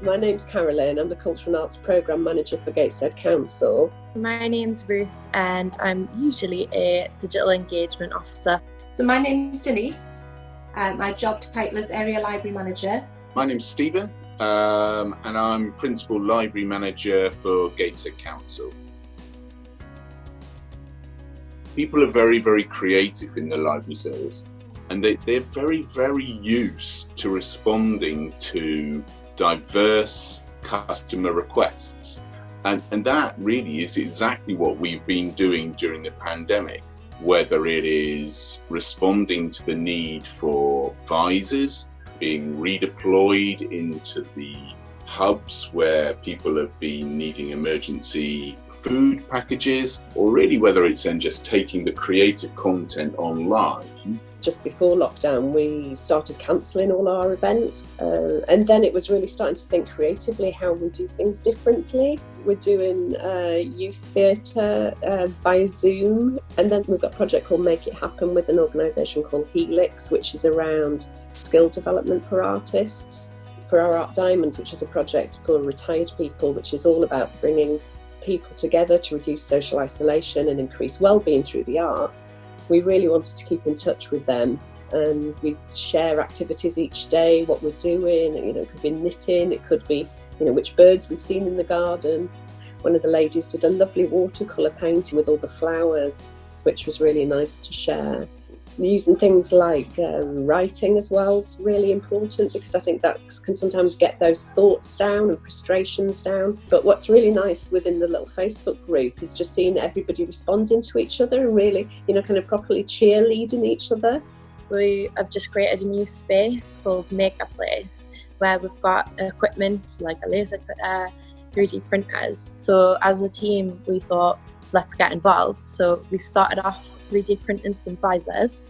My name's Carolyn. I'm the Cultural and Arts Programme Manager for Gateshead Council. My name's Ruth and I'm usually a Digital Engagement Officer. So my name's Denise. My job title is Area Library Manager. My name's Stephen and I'm Principal Library Manager for Gateshead Council. People are very, very creative in the library service, and they're very, very used to responding to diverse customer requests. And that really is exactly what we've been doing during the pandemic, whether it is responding to the need for visors being redeployed into the hubs where people have been needing emergency food packages, or really whether it's then just taking the creative content online. Just before lockdown, we started cancelling all our events, and then it was really starting to think creatively how we do things differently. We're doing youth theatre via Zoom, and then we've got a project called Make It Happen with an organisation called Helix, which is around skill development for artists. For our Art Diamonds, which is a project for retired people, which is all about bringing people together to reduce social isolation and increase well-being through the arts. We really wanted to keep in touch with them, and we share activities each day, what we're doing. It could be knitting, it could be which birds we've seen in the garden. One of the ladies did a lovely watercolour painting with all the flowers, which was really nice to share. Using things like writing as well is really important, because I think that can sometimes get those thoughts down and frustrations down. But what's really nice within the little Facebook group is just seeing everybody responding to each other and really, kind of properly cheerleading each other. We have just created a new space called Maker Place, where we've got equipment like a laser cutter, 3D printers. So as a team, we thought, let's get involved. So we started off 3D printing some visors.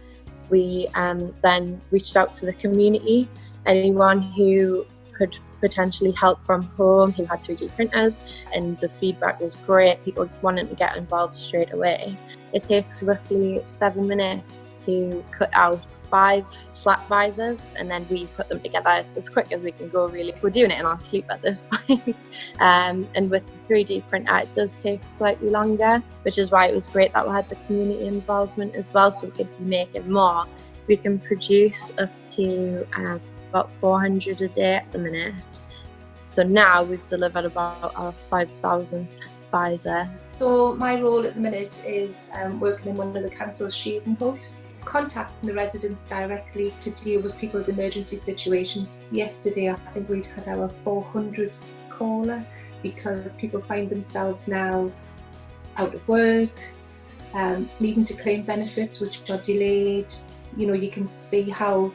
We then reached out to the community, anyone who could potentially help from home who had 3D printers, and the feedback was great. People wanted to get involved straight away. It takes roughly 7 minutes to cut out 5 flat visors, and then we put them together. It's as quick as we can go, really. We're doing it in our sleep at this point. And with the 3D printer, it does take slightly longer, which is why it was great that we had the community involvement as well, so we could be making more. We can produce up to about 400 a day at the minute. So now we've delivered about our 5,000th visor. So my role at the minute is working in one of the council's shielding posts, contacting the residents directly to deal with people's emergency situations. Yesterday, I think we'd had our 400th caller, because people find themselves now out of work, needing to claim benefits which are delayed. You can see how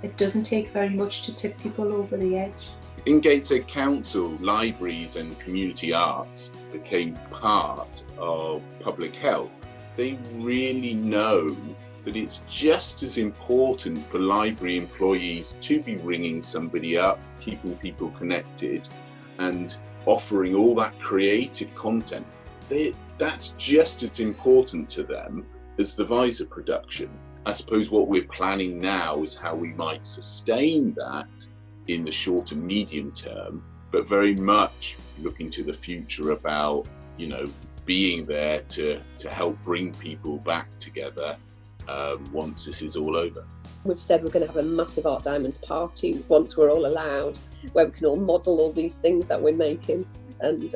it doesn't take very much to tip people over the edge. In Gateshead Council, libraries and community arts became part of public health. They really know that it's just as important for library employees to be ringing somebody up, keeping people connected, and offering all that creative content. That's just as important to them as the visor production. I suppose what we're planning now is how we might sustain that in the short and medium term, but very much looking to the future about, being there to help bring people back together once this is all over. We've said we're going to have a massive Art Diamonds party once we're all allowed, where we can all model all these things that we're making. And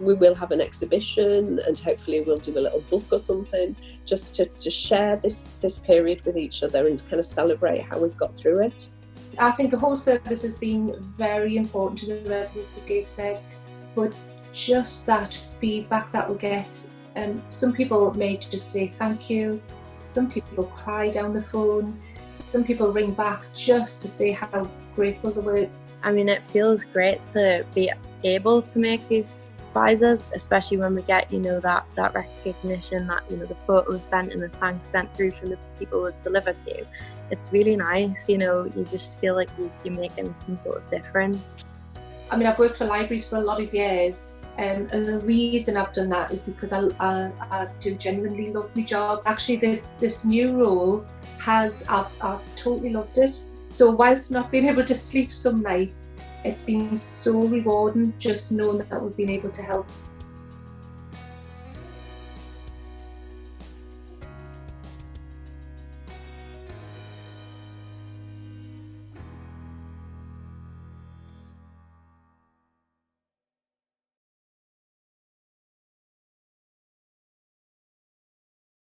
we will have an exhibition, and hopefully we'll do a little book or something, just to share this period with each other and kind of celebrate how we've got through it. I think the whole service has been very important to the residents of Gateshead, but just that feedback that we get, some people may just say thank you, some people cry down the phone, some people ring back just to say how grateful they were. It feels great to be able to make these visors, especially when we get that recognition that the photos sent and the thanks sent through from the people we've delivered to. It's really nice. You just feel like you're making some sort of difference. I've worked for libraries for a lot of years, and the reason I've done that is because I do genuinely love my job. Actually, this new role I've totally loved it. So whilst not being able to sleep some nights, It's been so rewarding just knowing that we've been able to help